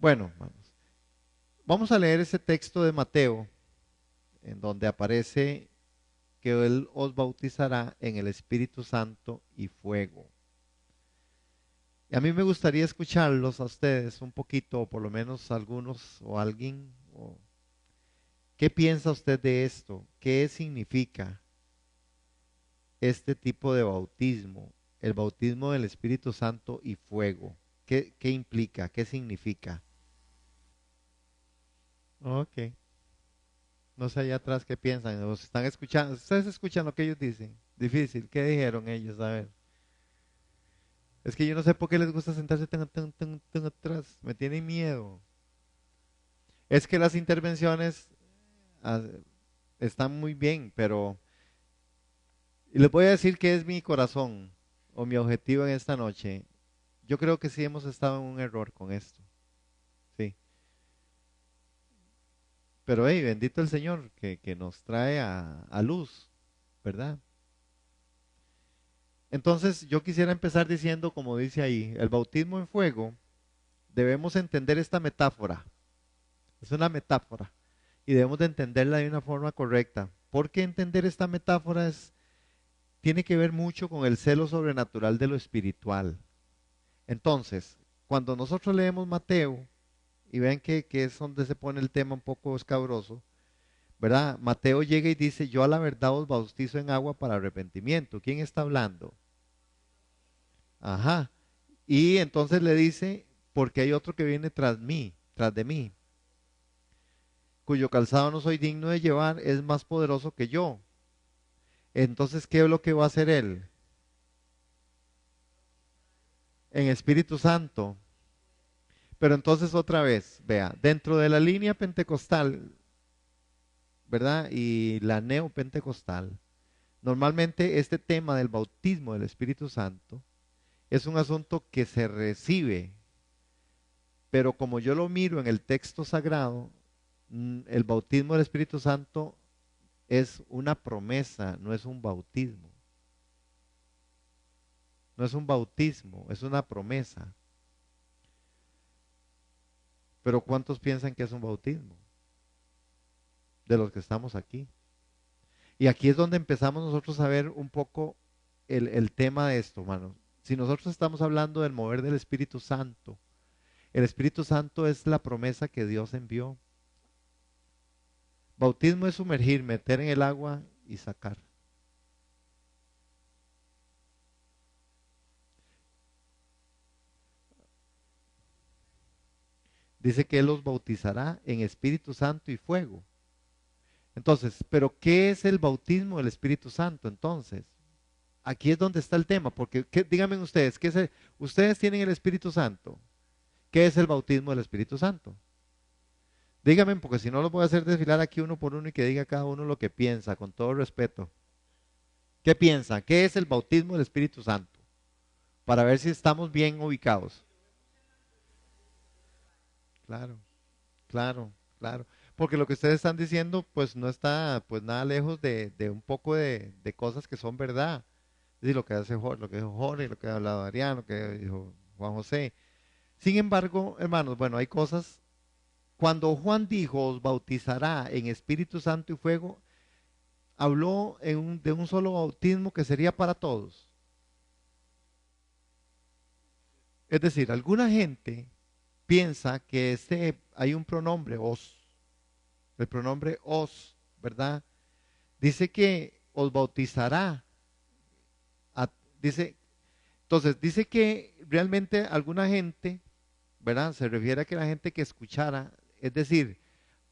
Bueno, hermanos, vamos a leer ese texto de Mateo, en donde aparece que Él os bautizará en el Espíritu Santo y fuego. Y a mí me gustaría escucharlos a ustedes un poquito, o por lo menos algunos o alguien. ¿Qué piensa usted de esto? ¿Qué significa este tipo de bautismo? El bautismo del Espíritu Santo y fuego. ¿Qué implica? ¿Qué significa? Ok. No sé allá atrás qué piensan. ¿Los están escuchando? ¿Ustedes escuchan lo que ellos dicen? Difícil. ¿Qué dijeron ellos? A ver. Es que yo no sé por qué les gusta sentarse tan atrás. Me tienen miedo. Es que las intervenciones ah, están muy bien, pero y les voy a decir que es mi corazón o mi objetivo en esta noche. Yo creo que sí hemos estado en un error con esto. Sí. Pero hey, bendito el Señor que nos trae a luz, ¿verdad? Entonces yo quisiera empezar diciendo, como dice ahí, el bautismo en fuego, debemos entender esta metáfora. Es una metáfora y debemos de entenderla de una forma correcta. Porque entender esta metáfora tiene que ver mucho con el celo sobrenatural de lo espiritual. Entonces, cuando nosotros leemos Mateo y ven que es donde se pone el tema un poco escabroso, ¿verdad? Mateo llega y dice, yo a la verdad os bautizo en agua para arrepentimiento. ¿Quién está hablando? Ajá. Y entonces le dice, porque hay otro que viene tras mí, tras de mí, cuyo calzado no soy digno de llevar, es más poderoso que yo. Entonces, ¿qué es lo que va a hacer él? En Espíritu Santo. Pero entonces otra vez, vea, dentro de la línea pentecostal, ¿verdad? Y la neopentecostal, normalmente este tema del bautismo del Espíritu Santo es un asunto que se recibe, pero como yo lo miro en el texto sagrado, el bautismo del Espíritu Santo es una promesa, no es un bautismo. No es un bautismo, es una promesa. Pero ¿cuántos piensan que es un bautismo? De los que estamos aquí. Y aquí es donde empezamos nosotros a ver un poco el tema de esto, hermanos. Si nosotros estamos hablando del mover del Espíritu Santo, el Espíritu Santo es la promesa que Dios envió. Bautismo es sumergir, meter en el agua y sacar. Dice que Él los bautizará en Espíritu Santo y fuego. Entonces, ¿pero qué es el bautismo del Espíritu Santo? Entonces, aquí es donde está el tema, porque díganme ustedes, ustedes tienen el Espíritu Santo. ¿Qué es el bautismo del Espíritu Santo? Díganme, porque si no los voy a hacer desfilar aquí uno por uno y que diga cada uno lo que piensa, con todo respeto. ¿Qué piensa? ¿Qué es el bautismo del Espíritu Santo? Para ver si estamos bien ubicados. Claro, claro, claro. Porque lo que ustedes están diciendo, pues no está, pues nada lejos de un poco de cosas que son verdad. Es decir, lo que hace Jorge, lo que dijo Jorge, lo que ha hablado Adrián, lo que dijo Juan José. Sin embargo, hermanos, bueno, hay cosas. Cuando Juan dijo, os bautizará en Espíritu Santo y fuego, habló de un solo bautismo que sería para todos. Es decir, alguna gente piensa que hay un pronombre os, el pronombre os, ¿verdad? Dice que os bautizará. a- dice, entonces, dice que realmente alguna gente, ¿verdad? Se refiere a que la gente que escuchara, es decir,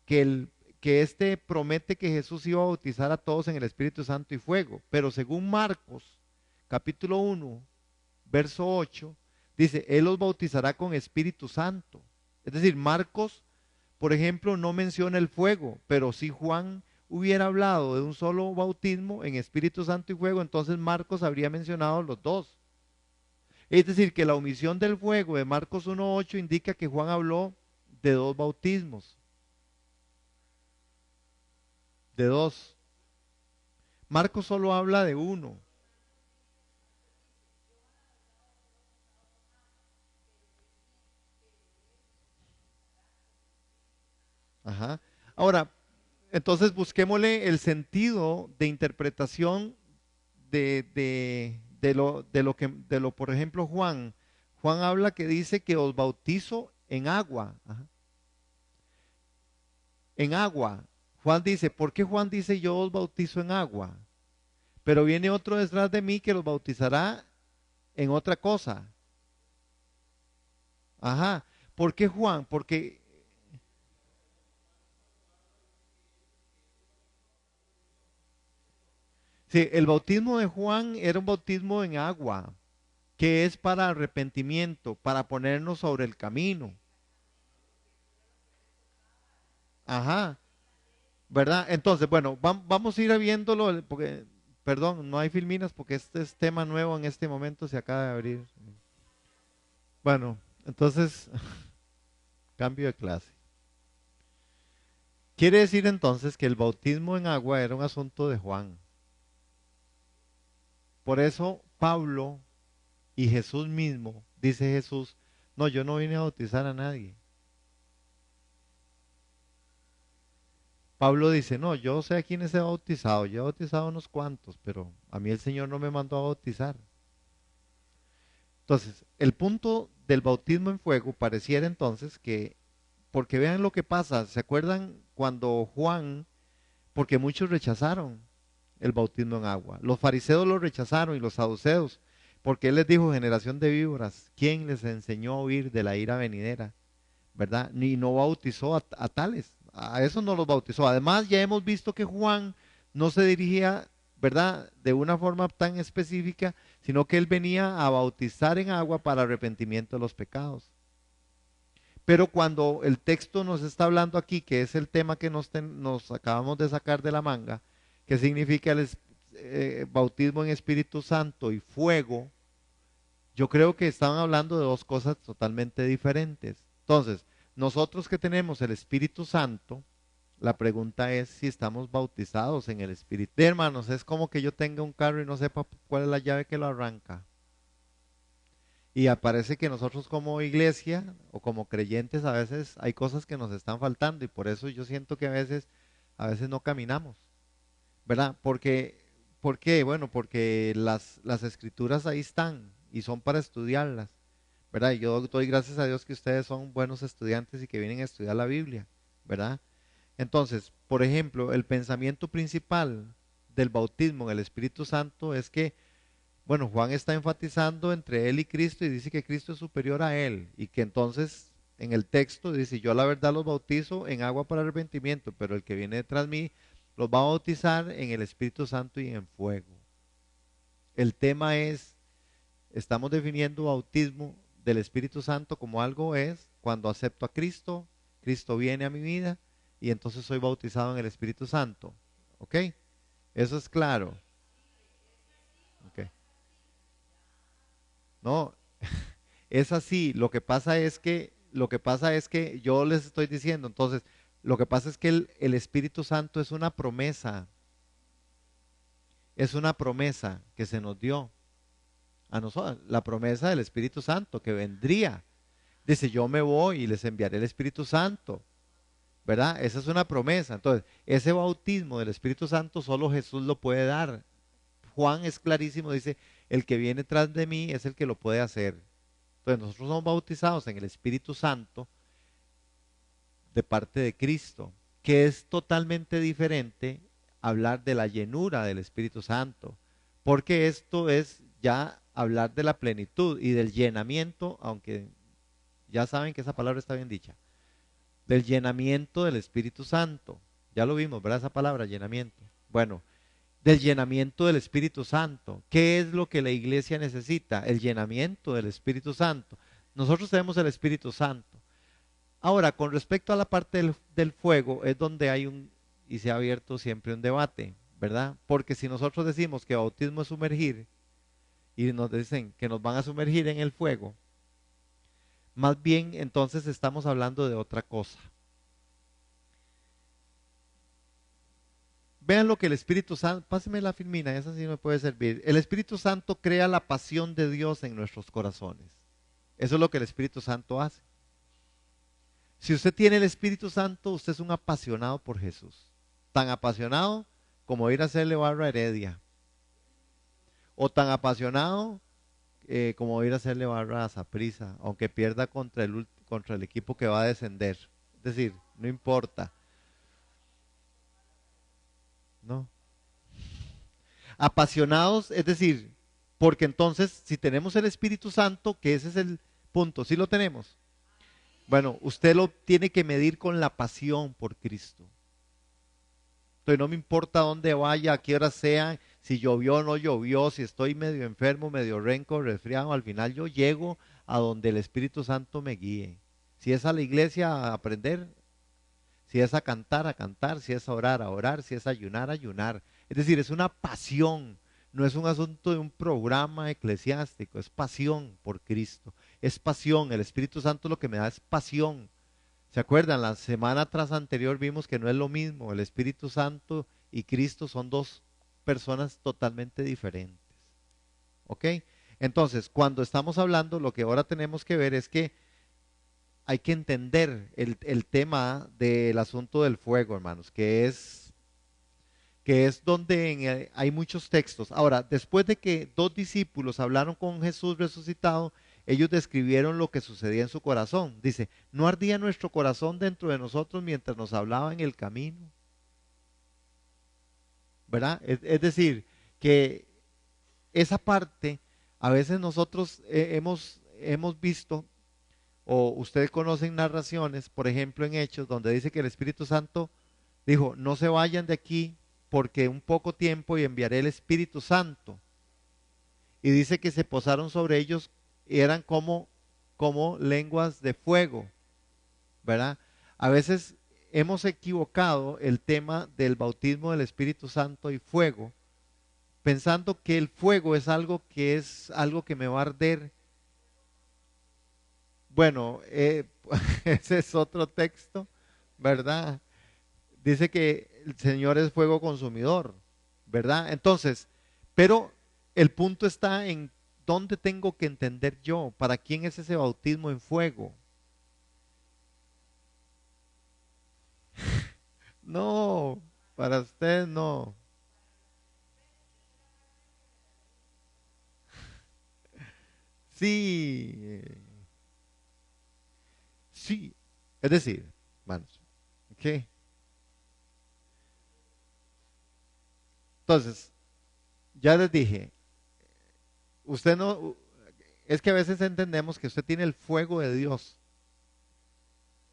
que, que este promete que Jesús iba a bautizar a todos en el Espíritu Santo y fuego, pero según Marcos, capítulo 1, verso 8, dice, Él los bautizará con Espíritu Santo. Es decir, Marcos, por ejemplo, no menciona el fuego, pero si Juan hubiera hablado de un solo bautismo en Espíritu Santo y fuego, entonces Marcos habría mencionado los dos. Es decir, que la omisión del fuego de Marcos 1.8 indica que Juan habló de dos bautismos, de dos. Marcos solo habla de uno. Ajá. Ahora, entonces busquémosle el sentido de interpretación de lo, por ejemplo, Juan. Juan habla que dice que os bautizo en agua. Ajá. En agua. Juan dice, ¿por qué Juan dice yo os bautizo en agua? Pero viene otro detrás de mí que los bautizará en otra cosa. Ajá. ¿Por qué Juan? Porque sí, el bautismo de Juan era un bautismo en agua, que es para arrepentimiento, para ponernos sobre el camino. Ajá, ¿verdad? Entonces, bueno, vamos a ir viéndolo, porque, perdón, no hay filminas porque este es tema nuevo en este momento, se acaba de abrir. Bueno, entonces, cambio de clase. Quiere decir entonces que el bautismo en agua era un asunto de Juan. Por eso Pablo y Jesús mismo, dice Jesús, no, yo no vine a bautizar a nadie. Pablo dice, no, yo sé a quiénes he bautizado, yo he bautizado a unos cuantos, pero a mí el Señor no me mandó a bautizar. Entonces, el punto del bautismo en fuego pareciera entonces que, porque vean lo que pasa, ¿se acuerdan cuando Juan, porque muchos rechazaron el bautismo en agua? Los fariseos lo rechazaron y los saduceos, porque él les dijo, generación de víboras, ¿quién les enseñó a huir de la ira venidera? ¿Verdad? Ni no bautizó a tales, a esos no los bautizó. Además, ya hemos visto que Juan no se dirigía, ¿verdad?, de una forma tan específica, sino que él venía a bautizar en agua para arrepentimiento de los pecados. Pero cuando el texto nos está hablando aquí, que es el tema que nos acabamos de sacar de la manga, que significa el bautismo en Espíritu Santo y fuego, yo creo que estaban hablando de dos cosas totalmente diferentes. Entonces, nosotros que tenemos el Espíritu Santo, la pregunta es si estamos bautizados en el Espíritu. Hermanos, es como que yo tenga un carro y no sepa cuál es la llave que lo arranca. Y aparece que nosotros como iglesia o como creyentes a veces hay cosas que nos están faltando y por eso yo siento que a veces no caminamos, ¿verdad? ¿Por qué? Bueno, porque las escrituras ahí están y son para estudiarlas, ¿verdad? Y yo doy gracias a Dios que ustedes son buenos estudiantes y que vienen a estudiar la Biblia, ¿verdad? Entonces, por ejemplo, el pensamiento principal del bautismo en el Espíritu Santo es que, bueno, Juan está enfatizando entre él y Cristo y dice que Cristo es superior a él y que entonces en el texto dice, yo la verdad los bautizo en agua para arrepentimiento, pero el que viene detrás de mí los va a bautizar en el Espíritu Santo y en fuego. El tema es, estamos definiendo bautismo del Espíritu Santo como algo es cuando acepto a Cristo, Cristo viene a mi vida y entonces soy bautizado en el Espíritu Santo. ¿Ok? Eso es claro. Ok. No, es así. Lo que pasa es que yo les estoy diciendo, entonces, lo que pasa es que el Espíritu Santo es una promesa que se nos dio a nosotros, la promesa del Espíritu Santo que vendría. Dice, yo me voy y les enviaré el Espíritu Santo, ¿verdad? Esa es una promesa. Entonces, ese bautismo del Espíritu Santo solo Jesús lo puede dar. Juan es clarísimo, dice, el que viene tras de mí es el que lo puede hacer. Entonces, nosotros somos bautizados en el Espíritu Santo de parte de Cristo, que es totalmente diferente hablar de la llenura del Espíritu Santo, porque esto es ya hablar de la plenitud y del llenamiento, aunque ya saben que esa palabra está bien dicha, del llenamiento del Espíritu Santo. Ya lo vimos, ¿verdad? Esa palabra, llenamiento. Bueno, del llenamiento del Espíritu Santo. ¿Qué es lo que la iglesia necesita? El llenamiento del Espíritu Santo. Nosotros tenemos el Espíritu Santo. Ahora, con respecto a la parte del fuego, es donde hay y se ha abierto siempre un debate, ¿verdad? Porque si nosotros decimos que bautismo es sumergir y nos dicen que nos van a sumergir en el fuego, más bien entonces estamos hablando de otra cosa. Vean lo que el Espíritu Santo, páseme la filmina, esa sí me puede servir. El Espíritu Santo crea la pasión de Dios en nuestros corazones. Eso es lo que el Espíritu Santo hace. Si usted tiene el Espíritu Santo, usted es un apasionado por Jesús. Tan apasionado como ir a hacerle barro a Heredia. O tan apasionado como ir a hacerle barra a Saprissa, aunque pierda contra el equipo que va a descender. Es decir, no importa. No. Apasionados, es decir, porque entonces si tenemos el Espíritu Santo, que ese es el punto, ¿sí lo tenemos? Bueno, usted lo tiene que medir con la pasión por Cristo. Entonces no me importa dónde vaya, a qué hora sea, si llovió o no llovió, si estoy medio enfermo, medio renco, resfriado, al final yo llego a donde el Espíritu Santo me guíe. Si es a la iglesia a aprender, si es a cantar, si es a orar, si es a ayunar. Es decir, es una pasión, no es un asunto de un programa eclesiástico, es pasión por Cristo, es pasión, el Espíritu Santo lo que me da es pasión. ¿Se acuerdan? La semana tras anterior vimos que no es lo mismo, el Espíritu Santo y Cristo son dos personas totalmente diferentes. ¿Ok? Entonces, cuando estamos hablando, lo que ahora tenemos que ver es que hay que entender el tema del asunto del fuego, hermanos, que es donde hay muchos textos. Ahora, después de que dos discípulos hablaron con Jesús resucitado, ellos describieron lo que sucedía en su corazón. Dice, ¿no ardía nuestro corazón dentro de nosotros mientras nos hablaba en el camino? ¿Verdad? Es decir, que esa parte, a veces nosotros hemos visto, o ustedes conocen narraciones, por ejemplo en Hechos, donde dice que el Espíritu Santo dijo, no se vayan de aquí porque un poco tiempo y enviaré el Espíritu Santo. Y dice que se posaron sobre ellos y eran como lenguas de fuego, ¿verdad? A veces hemos equivocado el tema del bautismo del Espíritu Santo y fuego, pensando que el fuego es algo que me va a arder. Bueno, ese es otro texto, ¿verdad? Dice que el Señor es fuego consumidor, ¿verdad? Entonces, pero el punto está en dónde tengo que entender yo, para quién es ese bautismo en fuego. No, para usted no. Sí, sí. Es decir, hermanos, ¿qué? Entonces, ya les dije, usted no, es que a veces entendemos que usted tiene el fuego de Dios.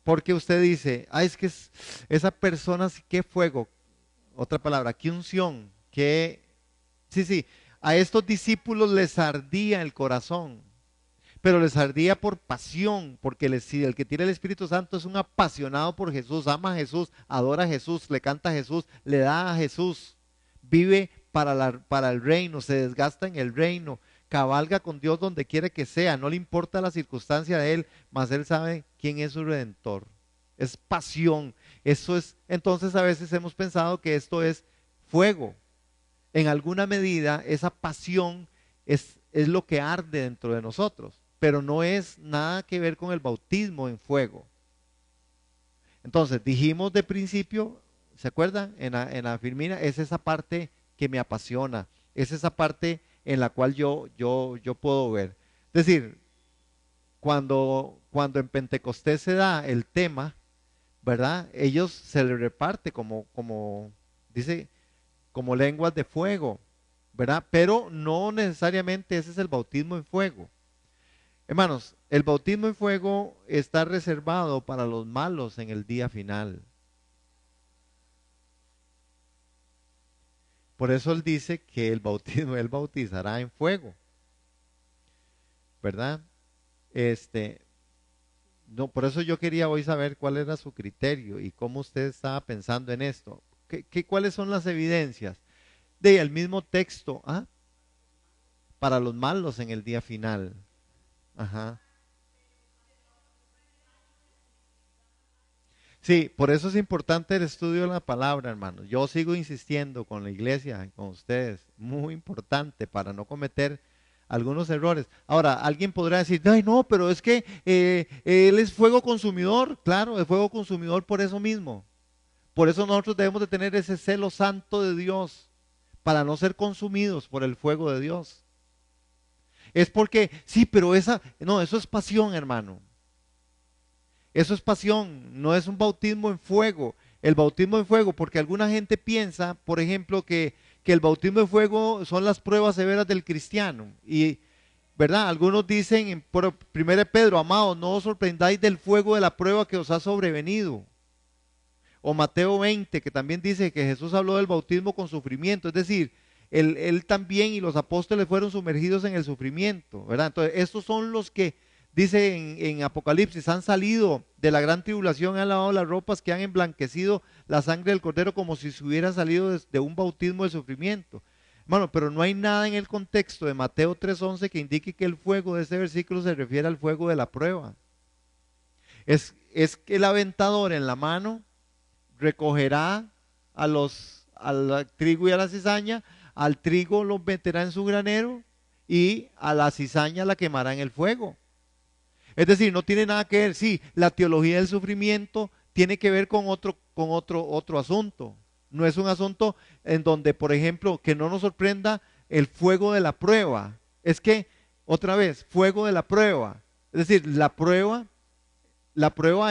Porque usted dice, ay, es que esa persona, sí, qué fuego. Otra palabra, qué unción, qué. Sí, sí, a estos discípulos les ardía el corazón, pero les ardía por pasión, porque si el que tiene el Espíritu Santo es un apasionado por Jesús, ama a Jesús, adora a Jesús, le canta a Jesús, le da a Jesús, vive para el reino, se desgasta en el reino, cabalga con Dios donde quiere que sea, no le importa la circunstancia de él, mas él sabe quién es su redentor. Es pasión, eso es, entonces a veces hemos pensado que esto es fuego. En alguna medida esa pasión es lo que arde dentro de nosotros, pero no es nada que ver con el bautismo en fuego. Entonces, dijimos de principio, ¿se acuerdan? En la Firmina, es esa parte que me apasiona, es esa parte en la cual yo puedo ver. Es decir, cuando en Pentecostés se da el tema, ¿verdad? Ellos se le reparte dice, como lenguas de fuego, ¿verdad? Pero no necesariamente ese es el bautismo en fuego. Hermanos, el bautismo en fuego está reservado para los malos en el día final. Por eso él dice que el bautismo, él bautizará en fuego, ¿verdad? Este, no, por eso yo quería hoy saber cuál era su criterio y cómo usted estaba pensando en esto. ¿Cuáles son las evidencias? De el mismo texto, ¿ah? Para los malos en el día final. Ajá. Sí, por eso es importante el estudio de la palabra, hermanos. Yo sigo insistiendo con la iglesia, con ustedes, muy importante para no cometer algunos errores. Ahora, alguien podrá decir, ay no, pero es que él es fuego consumidor. Claro, es fuego consumidor por eso mismo. Por eso nosotros debemos de tener ese celo santo de Dios, para no ser consumidos por el fuego de Dios. Es porque, sí, pero no, eso es pasión, hermano. Eso es pasión, no es un bautismo en fuego. El bautismo en fuego, porque alguna gente piensa, por ejemplo, que el bautismo en fuego son las pruebas severas del cristiano. Y, ¿verdad? Algunos dicen en 1 Pedro, amados, no os sorprendáis del fuego de la prueba que os ha sobrevenido. O Mateo 20, que también dice que Jesús habló del bautismo con sufrimiento. Es decir, él también y los apóstoles fueron sumergidos en el sufrimiento, ¿verdad? Entonces, estos son los que, dice en Apocalipsis, han salido de la gran tribulación, han lavado las ropas, que han emblanquecido la sangre del Cordero como si se hubiera salido de un bautismo de sufrimiento. Bueno, pero no hay nada en el contexto de Mateo 3:11 que indique que el fuego de ese versículo se refiere al fuego de la prueba. Es que el aventador en la mano recogerá al trigo y a la cizaña, al trigo lo meterá en su granero y a la cizaña la quemará en el fuego. Es decir, no tiene nada que ver, sí, la teología del sufrimiento tiene que ver con otro asunto. No es un asunto en donde, por ejemplo, que no nos sorprenda el fuego de la prueba. Es que, otra vez, fuego de la prueba. Es decir, la prueba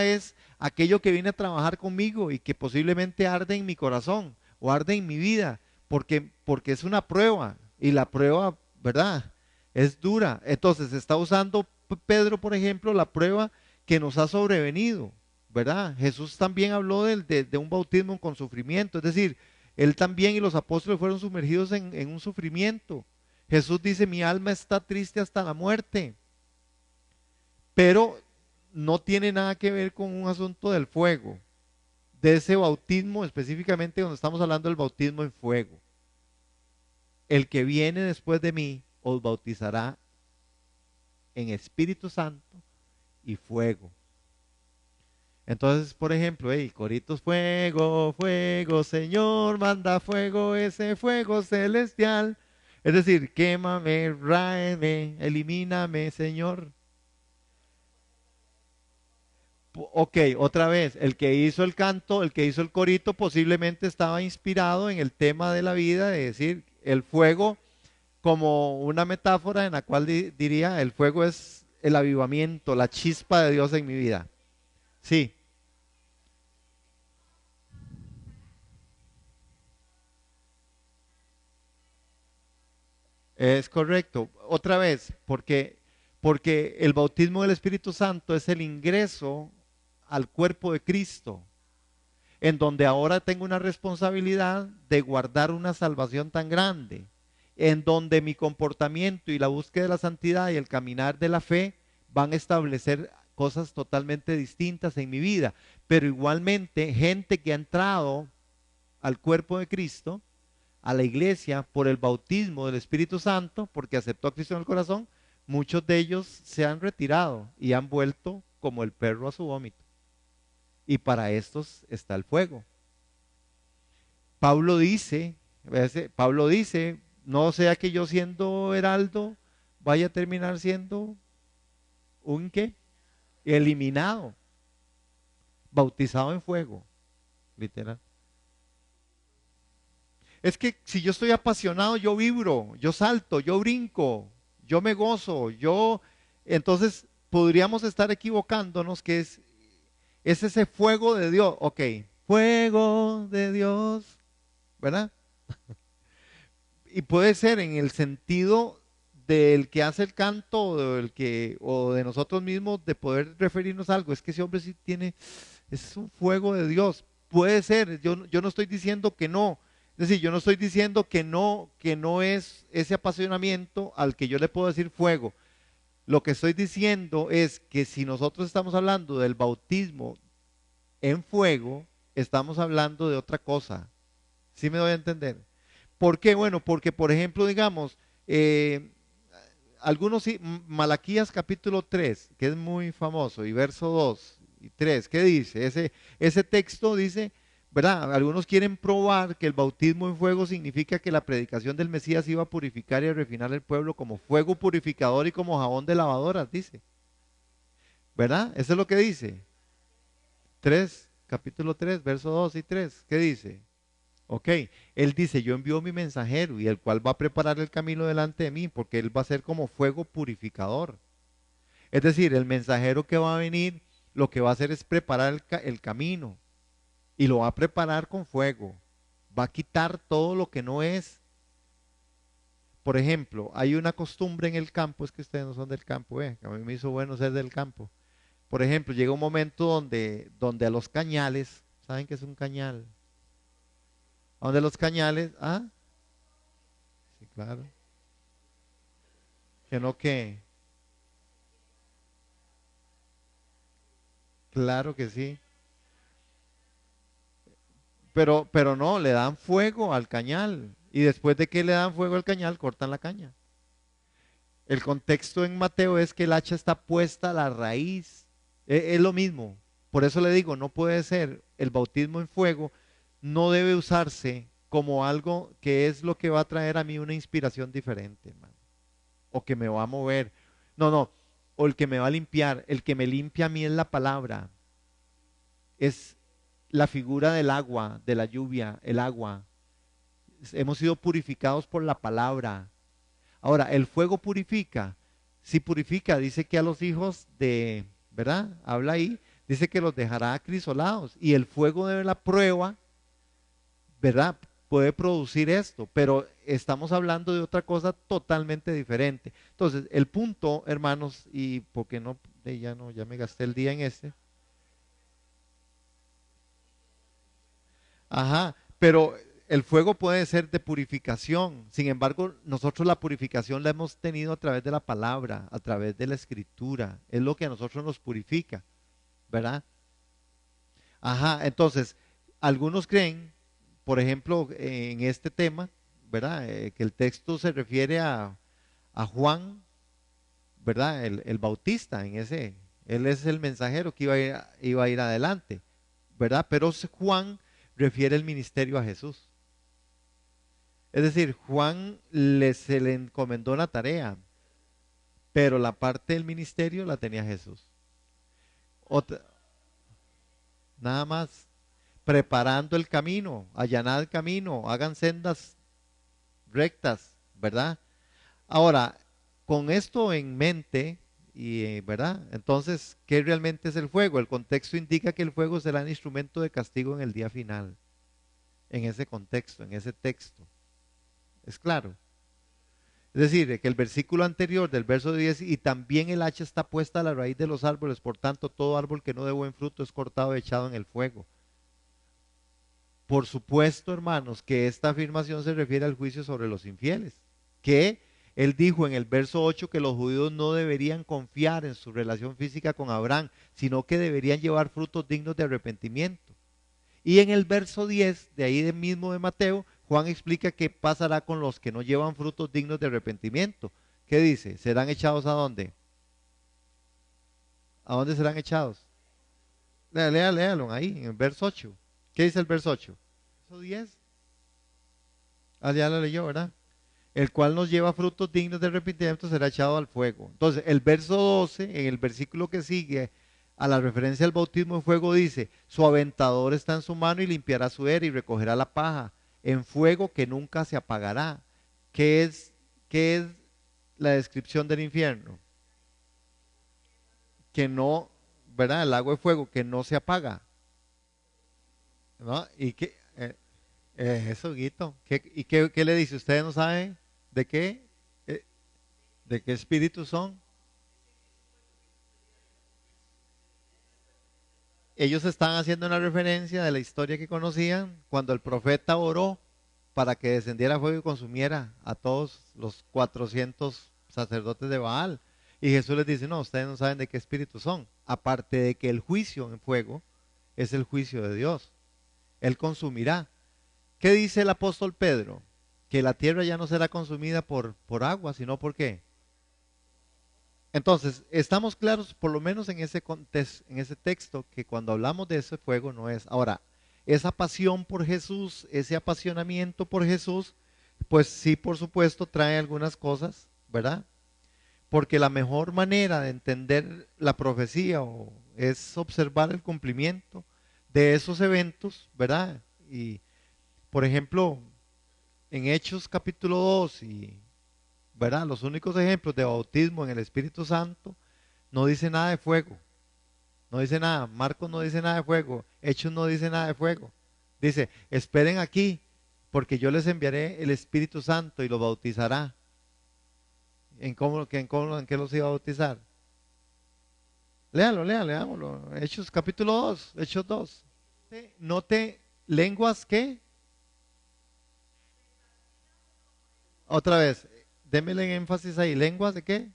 es aquello que viene a trabajar conmigo y que posiblemente arde en mi corazón o arde en mi vida, porque es una prueba y la prueba, ¿verdad? Es dura. Entonces está usando Pedro, por ejemplo, la prueba que nos ha sobrevenido, ¿verdad? Jesús también habló de un bautismo con sufrimiento, es decir, él también y los apóstoles fueron sumergidos en un sufrimiento. Jesús dice, mi alma está triste hasta la muerte, pero no tiene nada que ver con un asunto del fuego, de ese bautismo específicamente cuando estamos hablando del bautismo en fuego. El que viene después de mí os bautizará en Espíritu Santo y fuego. Entonces, por ejemplo, coritos, fuego, fuego, Señor, manda fuego, ese fuego celestial. Es decir, quémame, ráeme, elimíname, Señor. Ok, otra vez, el que hizo el canto, el que hizo el corito, posiblemente estaba inspirado en el tema de la vida, de decir, el fuego como una metáfora en la cual diría, el fuego es el avivamiento, la chispa de Dios en mi vida. Sí, es correcto. Otra vez, porque el bautismo del Espíritu Santo es el ingreso al cuerpo de Cristo, en donde ahora tengo una responsabilidad de guardar una salvación tan grande, en donde mi comportamiento y la búsqueda de la santidad y el caminar de la fe van a establecer cosas totalmente distintas en mi vida. Pero igualmente, gente que ha entrado al cuerpo de Cristo, a la iglesia, por el bautismo del Espíritu Santo, porque aceptó a Cristo en el corazón, muchos de ellos se han retirado y han vuelto como el perro a su vómito. Y para estos está el fuego. Pablo dice, Pablo dice, no sea que yo siendo heraldo vaya a terminar siendo un qué, eliminado, bautizado en fuego, literal. Es que si yo estoy apasionado, yo vibro, yo salto, yo brinco, yo me gozo, entonces podríamos estar equivocándonos que es ese fuego de Dios, ok, fuego de Dios, ¿verdad? Y puede ser en el sentido del que hace el canto o de nosotros mismos de poder referirnos a algo. Es que ese hombre sí es un fuego de Dios. Puede ser, yo no estoy diciendo que no. Es decir, yo no estoy diciendo que no es ese apasionamiento al que yo le puedo decir fuego. Lo que estoy diciendo es que si nosotros estamos hablando del bautismo en fuego, estamos hablando de otra cosa. ¿Sí me doy a entender? ¿Por qué? Bueno, porque por ejemplo, digamos, algunos, Malaquías capítulo 3, que es muy famoso, y verso 2 y 3, ¿qué dice? Ese texto dice, ¿verdad? Algunos quieren probar que el bautismo en fuego significa que la predicación del Mesías iba a purificar y a refinar el pueblo como fuego purificador y como jabón de lavadoras, dice. ¿Verdad? Eso es lo que dice. 3, capítulo 3, verso 2 y 3. ¿Qué dice? Ok, él dice, yo envío mi mensajero y el cual va a preparar el camino delante de mí, porque él va a ser como fuego purificador. Es decir, el mensajero que va a venir, lo que va a hacer es preparar el camino y lo va a preparar con fuego. Va a quitar todo lo que no es. Por ejemplo, hay una costumbre en el campo, es que ustedes no son del campo, a mí me hizo bueno ser del campo. Por ejemplo, llega un momento donde a los cañales, ¿saben qué es un cañal? A donde los cañales, sí, claro, que no que, claro que sí, pero no, le dan fuego al cañal y después de que le dan fuego al cañal, cortan la caña. El contexto en Mateo es que el hacha está puesta a la raíz, es lo mismo, por eso le digo, no puede ser el bautismo en fuego, no debe usarse como algo que es lo que va a traer a mí una inspiración diferente, hermano, o que me va a mover. No, no, o el que me va a limpiar, el que me limpia a mí es la palabra, es la figura del agua, de la lluvia, el agua. Hemos sido purificados por la palabra. Ahora, el fuego purifica. Si purifica, dice que a los hijos de, ¿verdad? Habla ahí, dice que los dejará acrisolados. Y el fuego de la prueba, ¿verdad? Puede producir esto, pero estamos hablando de otra cosa totalmente diferente. Entonces, el punto, hermanos, y porque no, ya no, ya me gasté el día en este. Ajá, pero el fuego puede ser de purificación. Sin embargo, nosotros la purificación la hemos tenido a través de la palabra, a través de la escritura. Es lo que a nosotros nos purifica, ¿verdad? Ajá, entonces, algunos creen, por ejemplo, en este tema, ¿verdad? Que el texto se refiere a Juan, ¿verdad? El Bautista, en ese, él es el mensajero que iba a ir adelante, ¿verdad? Pero Juan refiere el ministerio a Jesús. Es decir, Juan se le encomendó una tarea, pero la parte del ministerio la tenía Jesús. Otra, nada más, preparando el camino, allanad el camino, hagan sendas rectas, ¿verdad? Ahora, con esto en mente, ¿verdad? Entonces, ¿qué realmente es el fuego? El contexto indica que el fuego será un instrumento de castigo en el día final, en ese contexto, en ese texto. ¿Es claro? Es decir, que el versículo anterior del verso 10, y también el hacha está puesta a la raíz de los árboles, por tanto todo árbol que no dé buen fruto es cortado y echado en el fuego. Por supuesto, hermanos, que esta afirmación se refiere al juicio sobre los infieles, que él dijo en el verso 8 que los judíos no deberían confiar en su relación física con Abraham, sino que deberían llevar frutos dignos de arrepentimiento. Y en el verso 10, de ahí mismo de Mateo, Juan explica qué pasará con los que no llevan frutos dignos de arrepentimiento. ¿Qué dice? ¿Serán echados a dónde? ¿A dónde serán echados? Léalo ahí, en el verso 8. ¿Qué dice el verso 8? Verso 10. Ya lo leyó, ¿verdad? El cual nos lleva frutos dignos de arrepentimiento será echado al fuego. Entonces, el verso 12, en el versículo que sigue, a la referencia al bautismo en fuego, dice, su aventador está en su mano y limpiará su era y recogerá la paja en fuego que nunca se apagará. ¿Qué es la descripción del infierno? Que no, ¿verdad? El lago de fuego que no se apaga, ¿no? Y que, eso, Guito. ¿Qué le dice? ¿Ustedes no saben de qué? Eh, ¿De qué espíritus son? Ellos están haciendo una referencia de la historia que conocían cuando el profeta oró para que descendiera fuego y consumiera a todos los 400 sacerdotes de Baal. Y Jesús les dice, no, ustedes no saben de qué espíritu son. Aparte de que el juicio en fuego es el juicio de Dios. Él consumirá. ¿Qué dice el apóstol Pedro? Que la tierra ya no será consumida por agua, sino por qué. Entonces, estamos claros, por lo menos en ese texto, que cuando hablamos de ese fuego no es. Ahora, esa pasión por Jesús, ese apasionamiento por Jesús, pues sí, por supuesto, trae algunas cosas, ¿verdad? Porque la mejor manera de entender la profecía es observar el cumplimiento de esos eventos, ¿verdad? Y, por ejemplo, en Hechos capítulo 2 y, ¿verdad? Los únicos ejemplos de bautismo en el Espíritu Santo no dice nada de fuego, no dice nada. Marcos no dice nada de fuego, Hechos no dice nada de fuego. Dice, esperen aquí, porque yo les enviaré el Espíritu Santo y los bautizará. ¿En qué los iba a bautizar? Léalo, léalo, leámoslo. Hechos capítulo 2, Hechos 2. Note lenguas que, otra vez, démele énfasis ahí, lenguas de qué.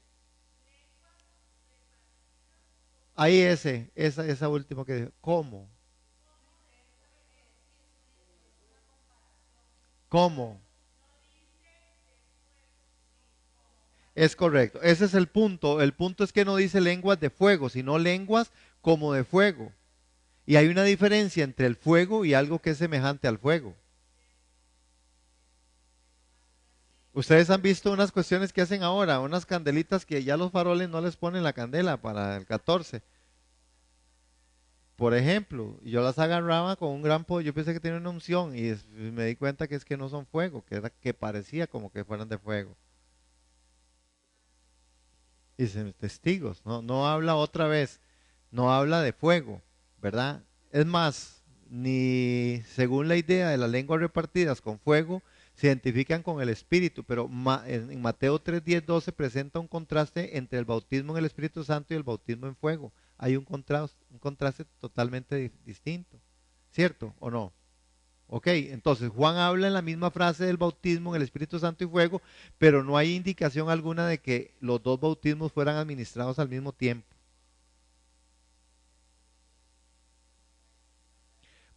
Ahí esa última que dijo. ¿Cómo? ¿Cómo? Es correcto. Ese es el punto. El punto es que no dice lenguas de fuego, sino lenguas como de fuego. Y hay una diferencia entre el fuego y algo que es semejante al fuego. Ustedes han visto unas cuestiones que hacen ahora, unas candelitas que ya los faroles no les ponen la candela para el 14. Por ejemplo, yo las agarraba con un gran pollo, yo pensé que tenía una unción y me di cuenta que es que no son fuego, que parecía como que fueran de fuego. Y dicen testigos, no habla otra vez, no habla de fuego, ¿verdad? Es más, ni según la idea de las lenguas repartidas con fuego, se identifican con el Espíritu, pero en Mateo 3, 10, 12 presenta un contraste entre el bautismo en el Espíritu Santo y el bautismo en fuego. Hay un contraste totalmente distinto, ¿cierto o no? Ok, entonces Juan habla en la misma frase del bautismo en el Espíritu Santo y fuego, pero no hay indicación alguna de que los dos bautismos fueran administrados al mismo tiempo.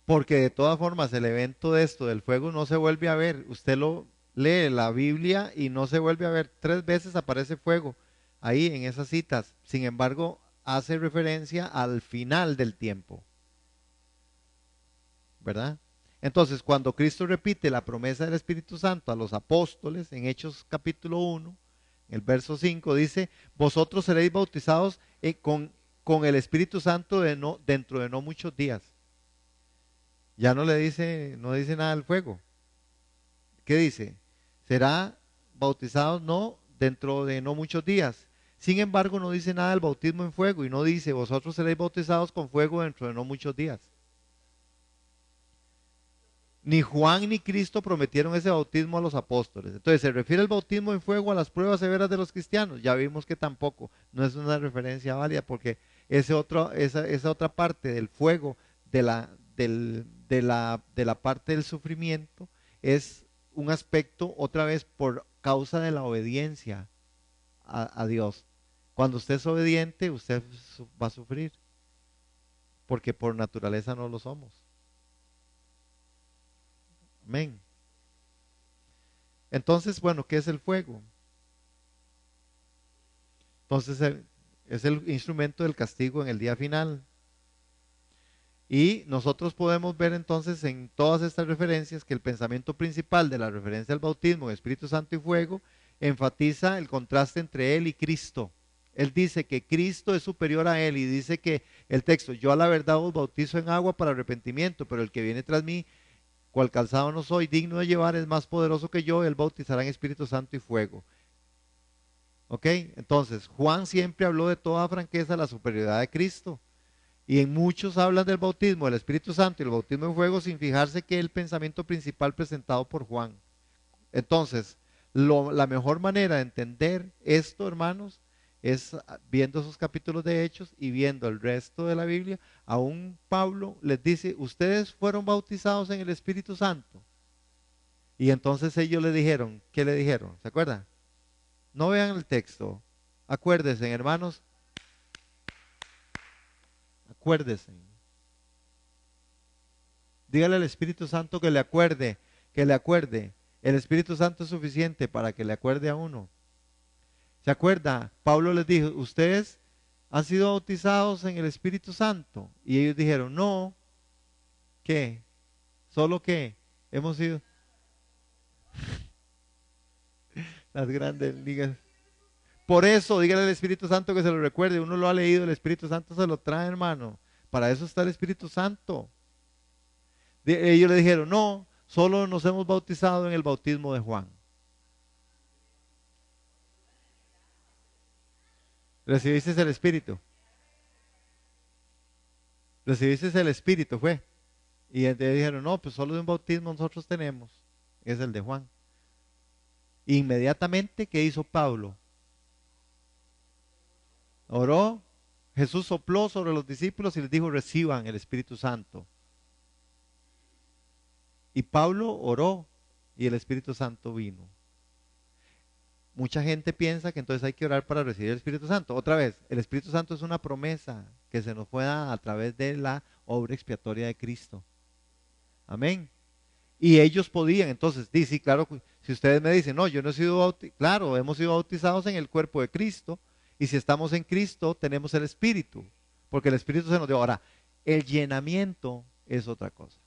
Porque de todas formas el evento de esto del fuego no se vuelve a ver. Usted lo lee la Biblia y no se vuelve a ver. 3 veces aparece fuego ahí en esas citas. Sin embargo, hace referencia al final del tiempo, ¿verdad? Entonces, cuando Cristo repite la promesa del Espíritu Santo a los apóstoles en Hechos capítulo 1, en el verso 5 dice, vosotros seréis bautizados con el Espíritu Santo dentro de no muchos días. Ya no le dice, no dice nada del fuego. ¿Qué dice? Será bautizados no dentro de no muchos días. Sin embargo, no dice nada del bautismo en fuego y no dice, vosotros seréis bautizados con fuego dentro de no muchos días. Ni Juan ni Cristo prometieron ese bautismo a los apóstoles. Entonces, ¿se refiere el bautismo en fuego a las pruebas severas de los cristianos? Ya vimos que tampoco, no es una referencia válida porque esa otra parte del fuego, de la parte del sufrimiento, es un aspecto otra vez por causa de la obediencia a Dios. Cuando usted es obediente, usted va a sufrir, porque por naturaleza no lo somos. Amén. Entonces, bueno, ¿qué es el fuego? Entonces es el instrumento del castigo en el día final. Y nosotros podemos ver entonces en todas estas referencias que el pensamiento principal de la referencia al bautismo, Espíritu Santo y fuego, enfatiza el contraste entre él y Cristo. Él dice que Cristo es superior a él y dice que el texto, yo a la verdad os bautizo en agua para arrepentimiento, pero el que viene tras mí, cual calzado no soy digno de llevar, es más poderoso que yo, él bautizará en Espíritu Santo y fuego. ¿Ok? Entonces, Juan siempre habló de toda franqueza la superioridad de Cristo. Y en muchos hablan del bautismo del Espíritu Santo y el bautismo en fuego sin fijarse que es el pensamiento principal presentado por Juan. Entonces, la mejor manera de entender esto, hermanos, es viendo esos capítulos de Hechos y viendo el resto de la Biblia. Aún Pablo les dice, ustedes fueron bautizados en el Espíritu Santo. Y entonces ellos le dijeron, ¿qué le dijeron? ¿Se acuerdan? No vean el texto. Acuérdense, hermanos, acuérdense. Dígale al Espíritu Santo que le acuerde, que le acuerde. El Espíritu Santo es suficiente para que le acuerde a uno. ¿Se acuerda? Pablo les dijo, ustedes han sido bautizados en el Espíritu Santo. Y ellos dijeron, no, ¿qué? Solo que hemos sido las grandes ligas. Por eso, dígale al Espíritu Santo que se lo recuerde. Uno lo ha leído, el Espíritu Santo se lo trae, hermano. Para eso está el Espíritu Santo. Ellos le dijeron, no, solo nos hemos bautizado en el bautismo de Juan. Recibiste el Espíritu. Recibiste el Espíritu, fue. Y entonces dijeron, no, pues solo de un bautismo nosotros tenemos. Es el de Juan. Inmediatamente, ¿qué hizo Pablo? Oró, Jesús sopló sobre los discípulos y les dijo, reciban el Espíritu Santo. Y Pablo oró y el Espíritu Santo vino. Mucha gente piensa que entonces hay que orar para recibir el Espíritu Santo. Otra vez, el Espíritu Santo es una promesa que se nos fue dada a través de la obra expiatoria de Cristo. Amén. Y ellos podían, entonces, sí, claro, si ustedes me dicen, no, yo no he sido bautizado, claro, hemos sido bautizados en el cuerpo de Cristo, y si estamos en Cristo, tenemos el Espíritu, porque el Espíritu se nos dio. Ahora, el llenamiento es otra cosa.